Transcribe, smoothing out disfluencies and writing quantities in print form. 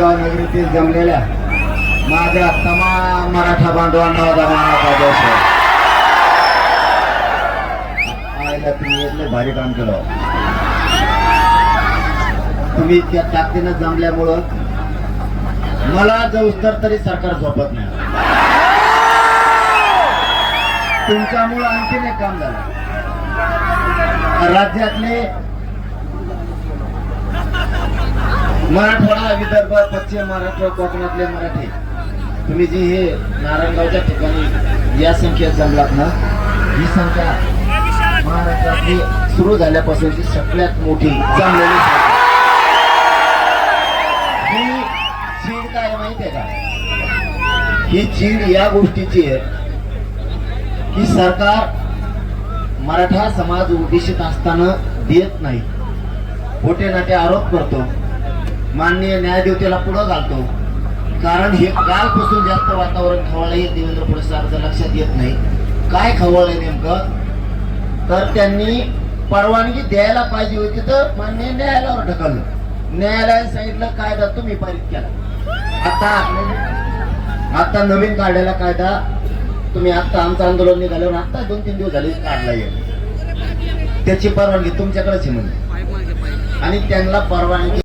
नारायणगाव नगरीतील जमलेल्या माझ्या तमाम मराठा बांधवांना मानाचा देश आयला तुम्ही इथले भारी काम केलं. तुम्ही त्या ताकदीनं जमल्यामुळं मला जवळ तरी सरकार झोपत नाही. तुमच्यामुळं आणखीन एक काम झालं. राज्यातले मराठवाडा, विदर्भ, पश्चिम महाराष्ट्र, कोकणातले मराठी तुम्ही जी हे नारायणगावच्या ठिकाणी या संख्येत जमलात ना, ही संख्या महाराष्ट्रातली सुरू झाल्यापासूनची सगळ्यात मोठी जमलेली संख्या. ही चीड काय माहिती आहे का? ही चीड या गोष्टीची आहे की सरकार मराठा समाज उद्देशित असताना देत नाही, खोटे नाटे आरोप करतो, माननीय न्यायदेवतेला पुढं घालतो. कारण हे कालपासून जास्त वातावरण खवळलं हे देवेंद्र फडणवीसांच्या लक्षात येत नाही. काय खवळलंय नेमकं? तर त्यांनी परवानगी द्यायला पाहिजे होती तर मान्य न्यायालयावर ढकललं. न्यायालयाने सांगितलं कायदा तुम्ही पारित केला. आता नवीन काढलेला कायदा तुम्ही आता आमचं आंदोलन निघाल्यावर आता 2-3 दिवस झाले काढला येईल. त्याची परवानगी तुमच्याकडेच आहे म्हणजे, आणि त्यांना परवानगी